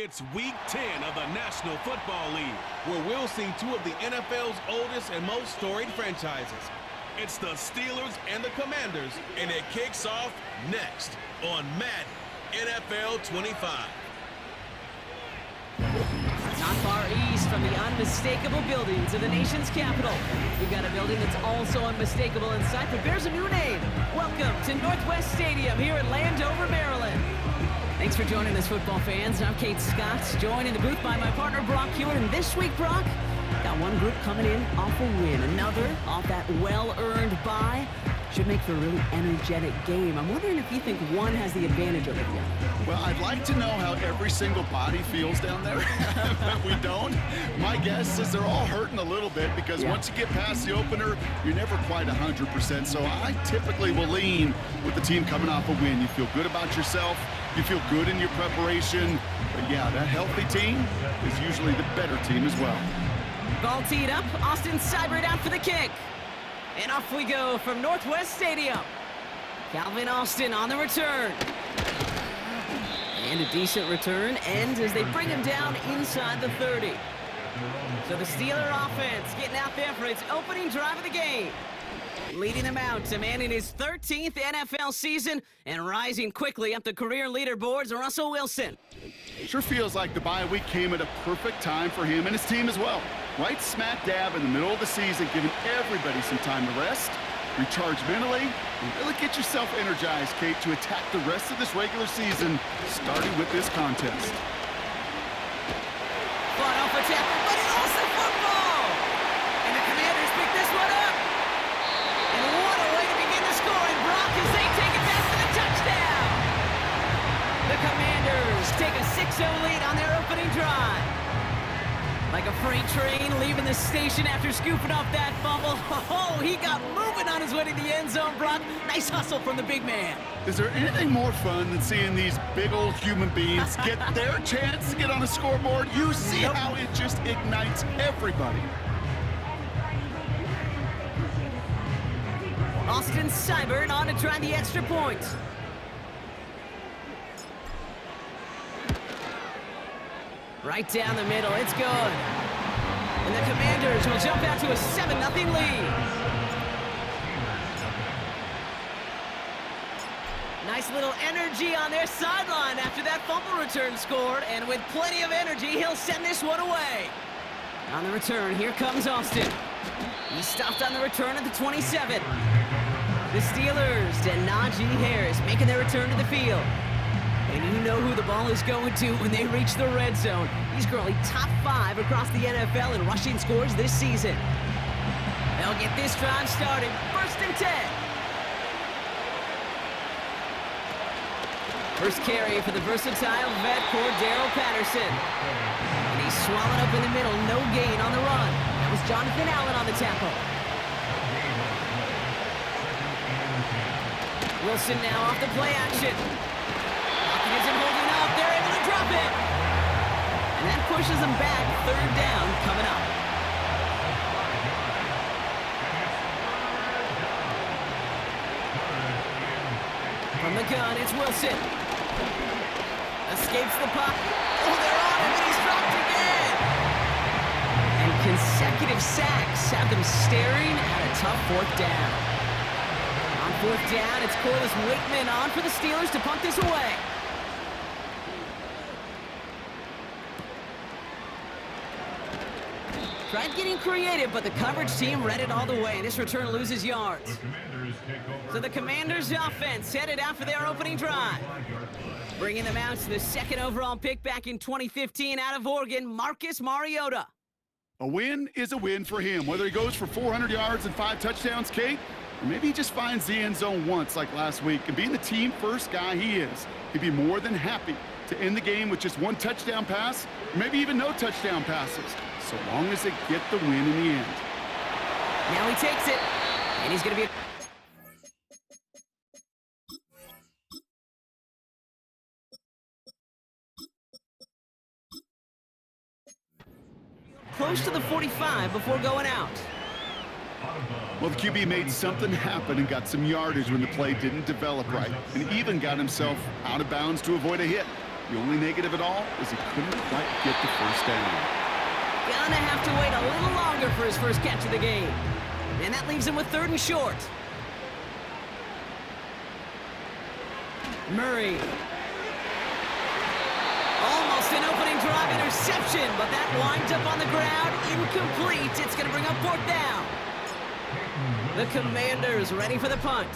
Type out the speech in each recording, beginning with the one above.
It's Week 10 of the National Football League, where we'll see two of the NFL's oldest and most storied franchises. It's the Steelers and the Commanders, and it kicks off next on Madden NFL 25. Not far east from the unmistakable buildings of the nation's capital, we've got a building that's also unmistakable in sight, but bears a new name. Welcome to Northwest Stadium here in Landover, Maryland. Thanks for joining us, football fans. I'm Kate Scott, joined in the booth by my partner, Brock Hewitt. And this week, Brock, got one group coming in off a win, another off that well-earned bye. Should make for a really energetic game. I'm wondering if you think one has the advantage over the other. Well, I'd like to know how every single body feels down there, but we don't. My guess is they're all hurting a little bit because once you get past the opener, you're never quite 100%. So I typically will lean with the team coming off a win. You feel good about yourself. You feel good in your preparation. But yeah, that healthy team is usually the better team as well. Ball teed up. Austin Seibert out for the kick. And off we go from Northwest Stadium. Calvin Austin on the return. And a decent return ends as they bring him down inside the 30. So the Steeler offense getting out there for its opening drive of the game. Leading them out, demanding his 13th NFL season and rising quickly up the career leaderboards, Russell Wilson. Sure feels like the bye week came at a perfect time for him and his team as well. Right smack dab in the middle of the season, giving everybody some time to rest, recharge mentally, and really get yourself energized, Kate, to attack the rest of this regular season, starting with this contest. Fought off a tackle, but he lost the football! And the Commanders pick this one up! And what a way to begin the scoring, Brock, as they take it back for the touchdown! The Commanders take a 6-0 lead on their opening drive. Like a freight train leaving the station after scooping up that fumble. Oh, he got moving on his way to the end zone, Brock. Nice hustle from the big man. Is there anything more fun than seeing these big old human beings get their chance to get on a scoreboard? You see how it just ignites everybody. Austin Seibert on to try the extra point. Right down the middle, it's good. And the Commanders will jump out to a 7-0 lead. Nice little energy on their sideline after that fumble return scored. And with plenty of energy, he'll send this one away. On the return, here comes Austin. He stopped on the return at the 27. The Steelers, to Najee Harris, making their return to the field. And you know who the ball is going to when they reach the red zone. He's currently top 5 across the NFL in rushing scores this season. They'll get this drive started. 1st and 10. First carry for the versatile vet, Cordarrelle Patterson. And he's swallowed up in the middle. No gain on the run. That was Jonathan Allen on the tackle. Wilson now off the play action. Isn't holding up. They're able to drop it. And that pushes them back. 3rd down coming up. From the gun, it's Wilson. Escapes the puck. Oh, they're on him, and he's dropped again. And consecutive sacks have them staring at a tough 4th down. On 4th down, it's Corliss Wakeman on for the Steelers to punt this away. Tried getting creative, but the coverage team read it all the way. This return loses yards. So the Commanders' offense headed out for their opening drive. Bringing them out to the 2nd overall pick back in 2015 out of Oregon, Marcus Mariota. A win is a win for him, whether he goes for 400 yards and 5 touchdowns, Kate, or maybe he just finds the end zone once like last week. And being the team-first guy he is, he'd be more than happy to end the game with just 1 touchdown pass, or maybe even no touchdown passes, so long as they get the win in the end. Now he takes it, and he's going to be... close to the 45 before going out. Well, the QB made something happen and got some yardage when the play didn't develop right, and even got himself out of bounds to avoid a hit. The only negative at all is he couldn't quite get the first down. Gonna have to wait a little longer for his first catch of the game. And that leaves him with 3rd and short. Murray. Almost an opening drive interception, but that winds up on the ground, incomplete. It's going to bring up 4th down. The Commanders ready for the punt.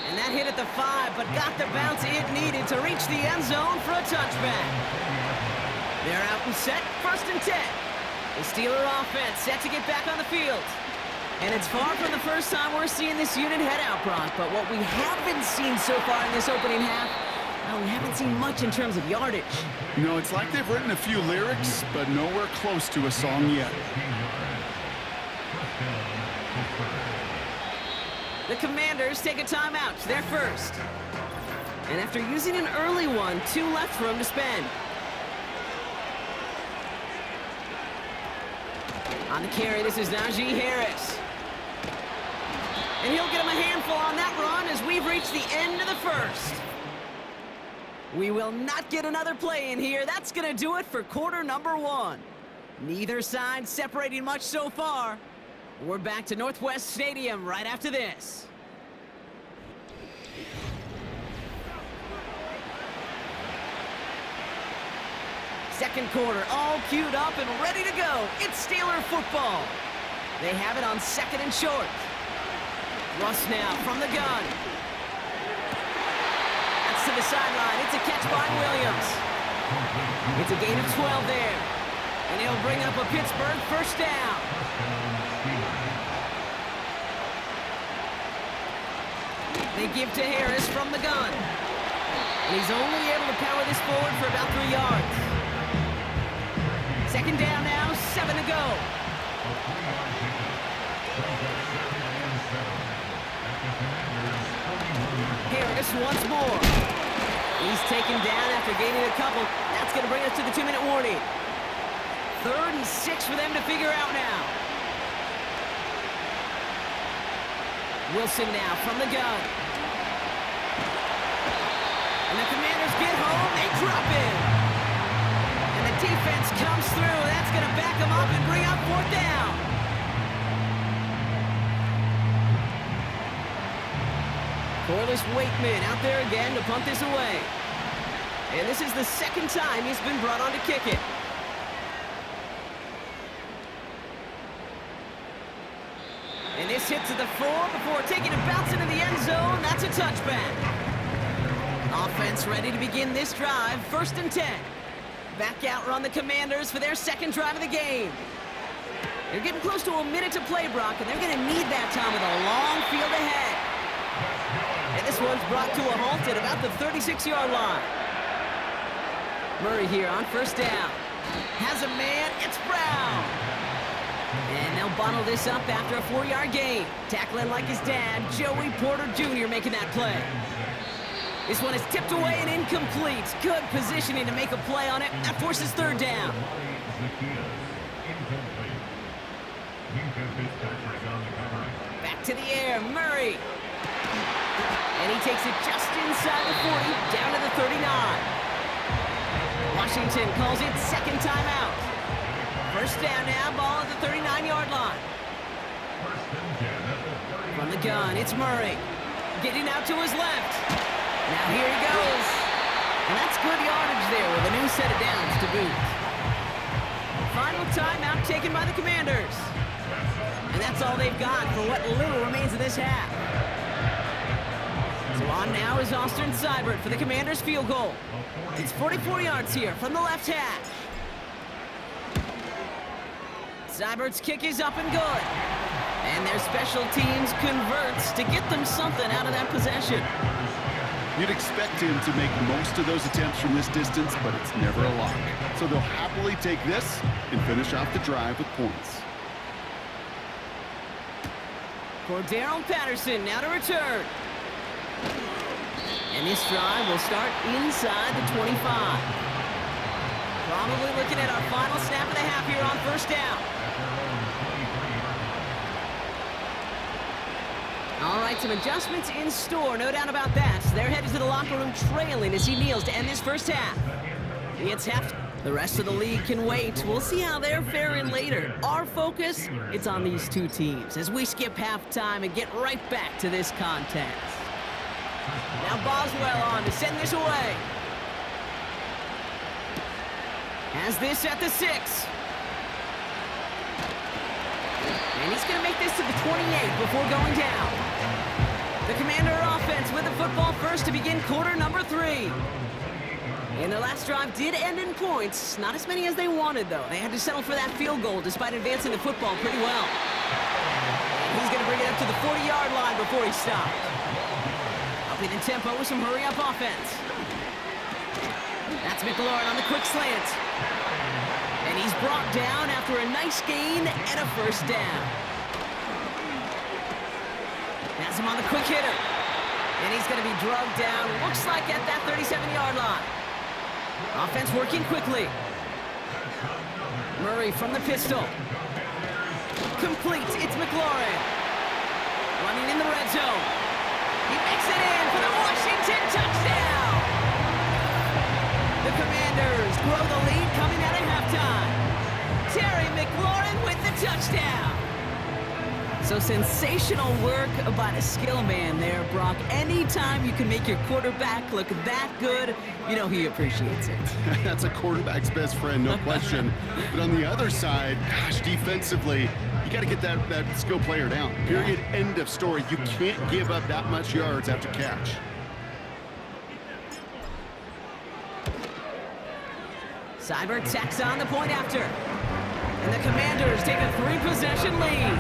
And that hit at the 5, but got the bounce it needed to reach the end zone for a touchback. They're out and set, 1st and 10. The Steeler offense set to get back on the field. And it's far from the first time we're seeing this unit head out, Brock. But what we haven't seen so far in this opening half, well, we haven't seen much in terms of yardage. You know, it's like they've written a few lyrics, but nowhere close to a song yet. The Commanders take a timeout. They're first. And after using an early one, 2 left for him to spend. On the carry, this is Najee Harris. And he'll get him a handful on that run as we've reached the end of the first. We will not get another play in here. That's going to do it for quarter number 1. Neither side separating much so far. We're back to Northwest Stadium right after this. Second quarter, all queued up and ready to go. It's Steeler football. They have it on 2nd and short. Russ now from the gun. That's to the sideline. It's a catch by Williams. It's a gain of 12 there. And he'll bring up a Pittsburgh 1st down. They give to Harris from the gun. And he's only able to power this forward for about 3 yards. 2nd down now, 7 to go. Harris once more. He's taken down after gaining a couple. That's going to bring us to the 2-minute warning. 3rd and 6 for them to figure out now. Wilson now from the gun. And the Commanders get home. They drop it. And the defense comes through. That's going to back them up and bring up 4th down. Corliss Wakeman out there again to punt this away. And this is the 2nd time he's been brought on to kick it. And this hit to the 4 before taking a bounce into the end zone. That's a touchback. Offense ready to begin this drive. 1st and 10. Back out run the Commanders for their 2nd drive of the game. They're getting close to a minute to play, Brock, and they're going to need that time with a long field ahead. And this one's brought to a halt at about the 36-yard line. Murray here on 1st down. Has a man. It's Brown. And they'll bottle this up after a 4-yard gain. Tackling like his dad, Joey Porter Jr. making that play. This one is tipped away and incomplete. Good positioning to make a play on it. That forces 3rd down. Back to the air, Murray. And he takes it just inside the 40, down to the 39. Washington calls it 2nd timeout. 1st down now, ball at the 39-yard line. From the gun, it's Murray. Getting out to his left. Now here he goes. And that's good yardage there with a new set of downs to boot. Final timeout taken by the Commanders. And that's all they've got for what little remains of this half. So on now is Austin Seibert for the Commanders' field goal. It's 44 yards here from the left hash. Seibert's kick is up and good. And their special teams converts to get them something out of that possession. You'd expect him to make most of those attempts from this distance, but it's never a lock. So they'll happily take this and finish off the drive with points. Cordarrelle Patterson now to return. And this drive will start inside the 25. Probably looking at our final snap of the half here on 1st down. right, some adjustments in store, no doubt about that. They're headed to the locker room trailing as he kneels to end this first half. It's half. The rest of the league can wait. We'll see how they're faring later. Our focus, it's on these two teams as we skip halftime and get right back to this contest. Now Boswell on to send this away. Has this at the 6. And he's going to make this to the 28 before going down. The Commander offense with the football first to begin quarter number 3. And their last drive did end in points. Not as many as they wanted, though. They had to settle for that field goal despite advancing the football pretty well. And he's going to bring it up to the 40-yard line before he stopped. Upping the tempo with some hurry-up offense. That's McLaurin on the quick slant. And he's brought down after a nice gain and a first down. Has him on the quick hitter. And he's going to be drugged down, looks like at that 37-yard line. Offense working quickly. Murray from the pistol. Complete, it's McLaurin. Running in the red zone. He makes it in for the Washington touchdown. The Commanders grow the lead coming out of halftime. Terry McLaurin with the touchdown. So sensational work by the skill man there, Brock. Anytime you can make your quarterback look that good, you know he appreciates it. That's a quarterback's best friend, no question. But on the other side, gosh, defensively, you got to get that skill player down. Period. End of story. You can't give up that much yards after catch. Seibert tacks on the point after. And the Commanders take a 3-possession lead.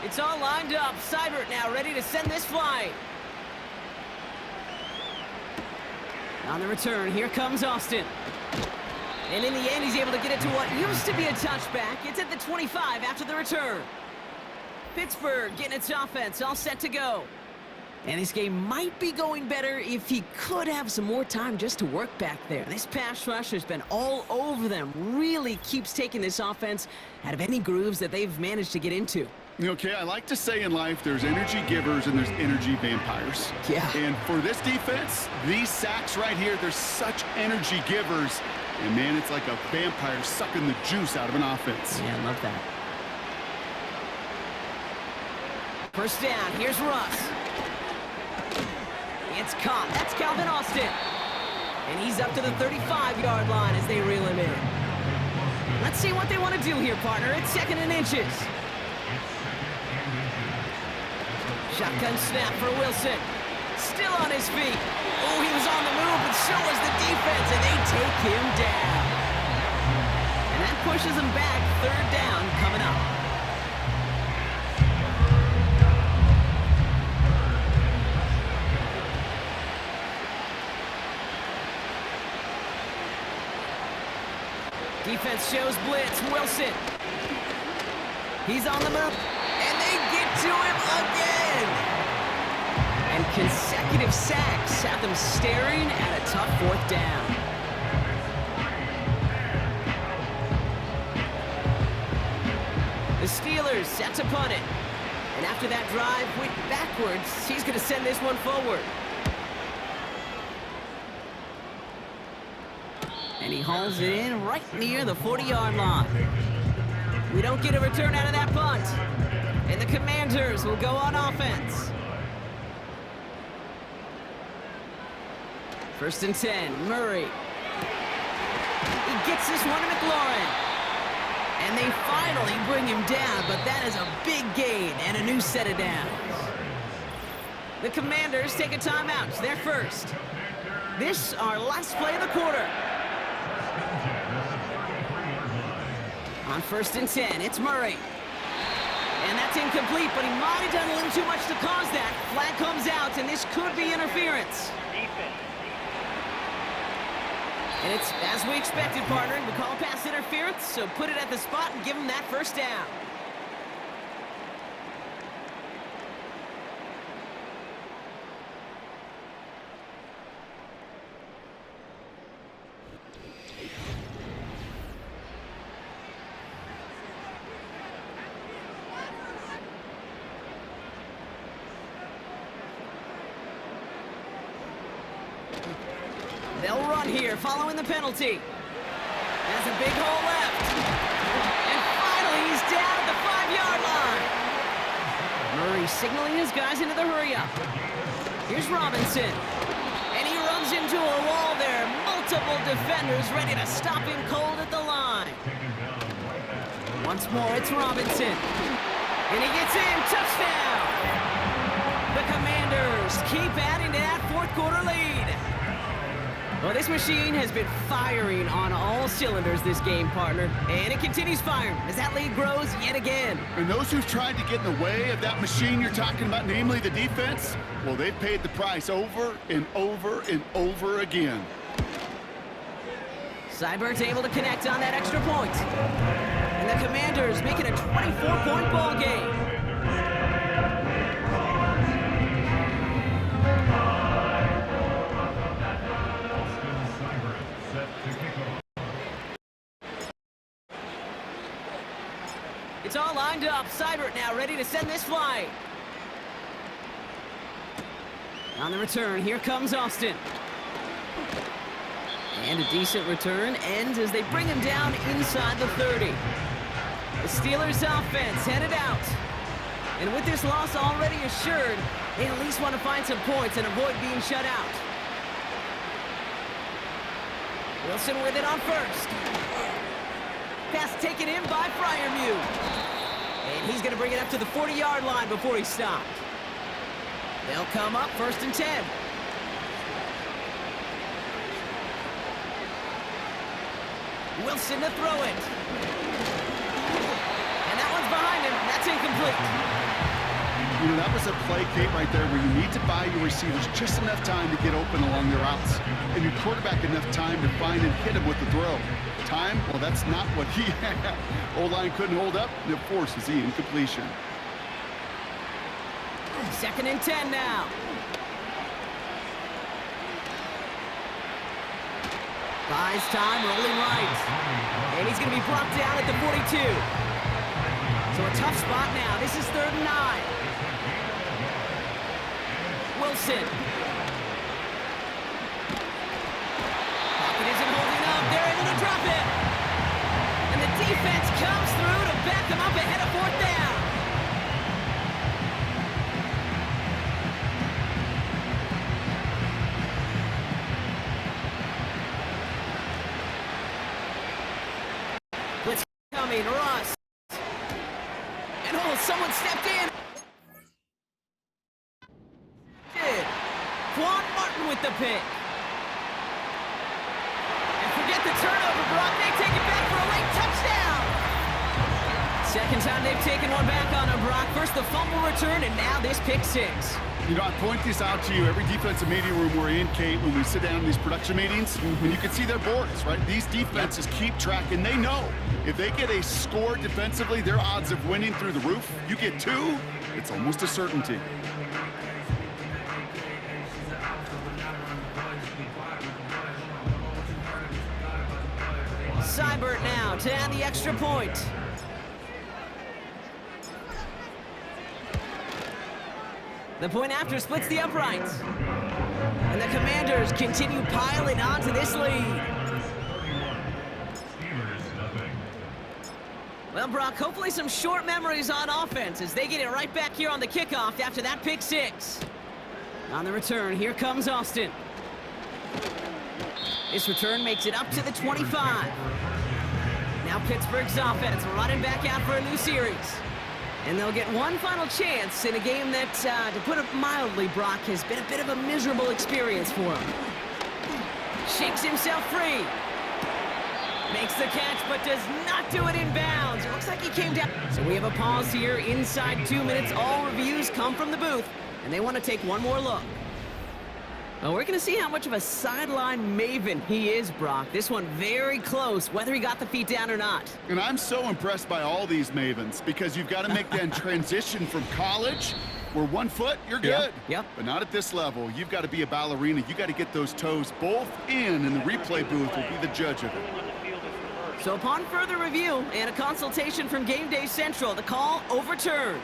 It's all lined up. Seibert now ready to send this flight. On the return, here comes Austin. And in the end, he's able to get it to what used to be a touchback. It's at the 25 after the return. Pittsburgh getting its offense all set to go. And this game might be going better if he could have some more time just to work back there. This pass rush has been all over them. Really keeps taking this offense out of any grooves that they've managed to get into. Okay, I like to say in life there's energy givers and there's energy vampires. Yeah. And for this defense, these sacks right here, they're such energy givers. And man, it's like a vampire sucking the juice out of an offense. Yeah, I love that. First down, here's Russ. It's caught. That's Calvin Austin. And he's up to the 35-yard line as they reel him in. Let's see what they want to do here, partner. It's 2nd and inches. Shotgun snap for Wilson. Still on his feet. Oh, he was on the move, but so was the defense, and they take him down. And that pushes him back. 3rd down coming up. Defense shows blitz. Wilson. He's on the move. And they get to him again. And consecutive sacks have them staring at a tough 4th down. The Steelers set to punt it. And after that drive went backwards, he's going to send this one forward. And he hauls it in right near the 40-yard line. We don't get a return out of that punt. And the Commanders will go on offense. 1st and 10, Murray. He gets this one to McLaurin. And they finally bring him down, but that is a big gain and a new set of downs. The Commanders take a timeout. They're first. This our last play of the quarter. On 1st and 10, it's Murray. And that's incomplete, but he might have done a little too much to cause that. Flag comes out, and this could be interference. And it's as we expected, partner. We call pass interference, so put it at the spot and give him that 1st down. They'll run here, following the penalty. Has a big hole left. And finally, he's down at the 5-yard line. Murray signaling his guys into the hurry-up. Here's Robinson. And he runs into a wall there. Multiple defenders ready to stop him cold at the line. Once more, it's Robinson. And he gets in. Touchdown! The Commanders keep adding to that fourth-quarter lead. Well, this machine has been firing on all cylinders this game, partner. And it continues firing as that lead grows yet again. And those who've tried to get in the way of that machine you're talking about, namely the defense, well, they've paid the price over and over and over again. Seibert's able to connect on that extra point. And the Commanders making a 24-point ball game. It's all lined up. Seibert now ready to send this flying. On the return, here comes Austin. And a decent return ends as they bring him down inside the 30. The Steelers' offense headed out. And with this loss already assured, they at least want to find some points and avoid being shut out. Wilson with it on first. Pass taken in by Freiermuth. And he's going to bring it up to the 40-yard line before he stopped. They'll come up 1st and 10. Wilson to throw it. And that one's behind him. That's incomplete. You know, that was a play, Kate, right there where you need to buy your receivers just enough time to get open along their routes. And your quarterback enough time to find and hit him with the throw. Time, well, that's not what he had. O-line couldn't hold up, and it forces the incompletion. 2nd and 10 now. Buys time, rolling right. And he's going to be brought down at the 42. So a tough spot now. This is 3rd and 9. Wilson. Pocket isn't holding up. They're able to drop it. And the defense comes through to back them up ahead of 4th down. Blitz coming, Russ. And oh, someone stepped in. Quan Martin with the pick. And forget the turnover, Brock. They take it back for a late touchdown. Second time they've taken one back on him, Brock. First the fumble return, and now this pick 6. You know, I point this out to you every defensive meeting room we're in, Kate, when we sit down in these production meetings, and you can see their boards, right? These defenses keep track, and they know if they get a score defensively, their odds of winning through the roof. You get 2, it's almost a certainty. Seibert now to add the extra point. The point after splits the uprights. And the Commanders continue piling onto this lead. Well, Brock, hopefully some short memories on offense as they get it right back here on the kickoff after that pick 6. On the return, here comes Austin. This return makes it up to the 25. Now Pittsburgh's offense running back out for a new series. And they'll get one final chance in a game that, to put it mildly, Brock, has been a bit of a miserable experience for him. Shakes himself free. Makes the catch, but does not do it in bounds. It looks like he came down. So we have a pause here inside 2 minutes. All reviews come from the booth, and they want to take one more look. Well, we're going to see how much of a sideline maven he is, Brock. This one very close, whether he got the feet down or not. And I'm so impressed by all these mavens because you've got to make that transition from college where 1 foot, you're good. Yep. But not at this level. You've got to be a ballerina. You got to get those toes both in, and the replay booth will be the judge of it. So upon further review and a consultation from Game Day Central, the call overturned.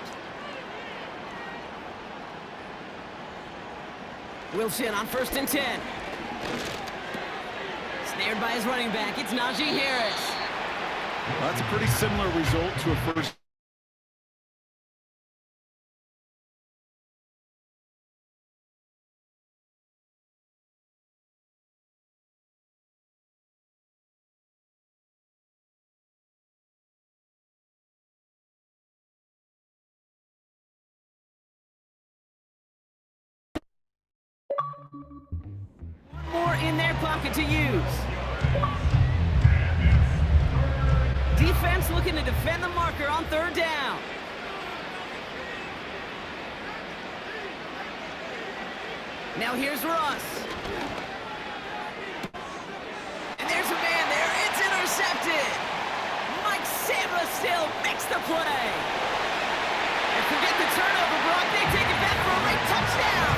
Wilson on 1st and 10. Snared by his running back, it's Najee Harris. Well, that's a pretty similar result to a first. More in their pocket to use. Defense looking to defend the marker on third down. Now here's Russ. And there's a man there. It's intercepted. Mike Sandra still makes the play. And forget the turnover, Brock. They take it back for a late touchdown.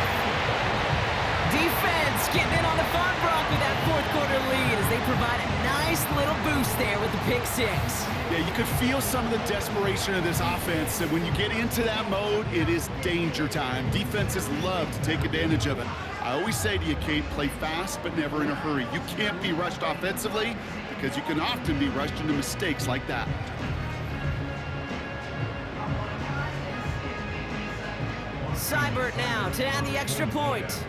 Defense getting in on the fun, Brock, with that fourth quarter lead as they provide a nice little boost there with the pick six. Yeah, you could feel some of the desperation of this offense, and when you get into that mode, it is danger time. Defenses love to take advantage of it. I always say to you, Kate, play fast but never in a hurry. You can't be rushed offensively because you can often be rushed into mistakes like that. Seibert now to add the extra point.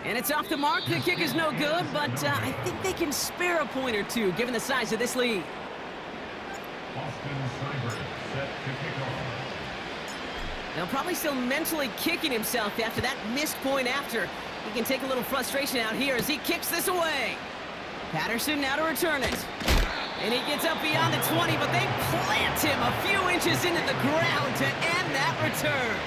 And it's off the mark. The kick is no good, but I think they can spare a point or two given the size of this lead. They'll probably still mentally kicking himself after that missed point after. He can take a little frustration out here as he kicks this away. Patterson now to return it. And he gets up beyond the 20, but they plant him a few inches into the ground to end that return.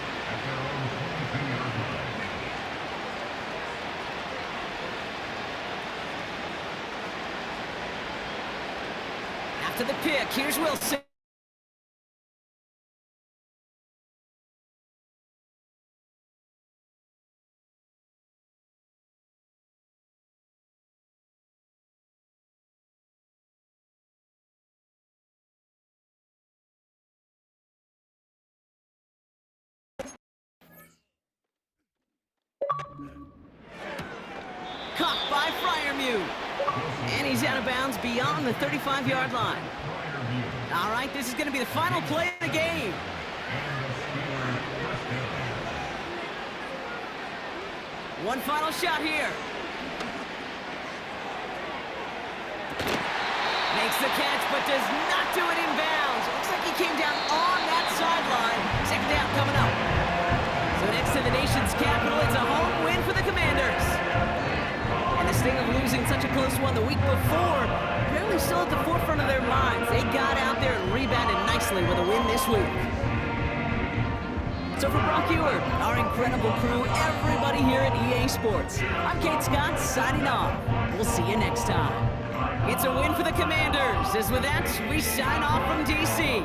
After the pick, here's Wilson. Caught by Freiermuth. And he's out of bounds beyond the 35-yard line. All right, this is going to be the final play of the game. One final shot here. Makes the catch, but does not do it in bounds. Looks like he came down on that sideline. Second down coming up. So next to the nation's capital, it's a home win for the Commanders. And the sting of losing such a close one the week before, apparently still at the forefront of their minds. They got out there and rebounded nicely with a win this week. So for Brock Ewert, our incredible crew, everybody here at EA Sports, I'm Kate Scott signing off. We'll see you next time. It's a win for the Commanders, as with that, we sign off from D.C.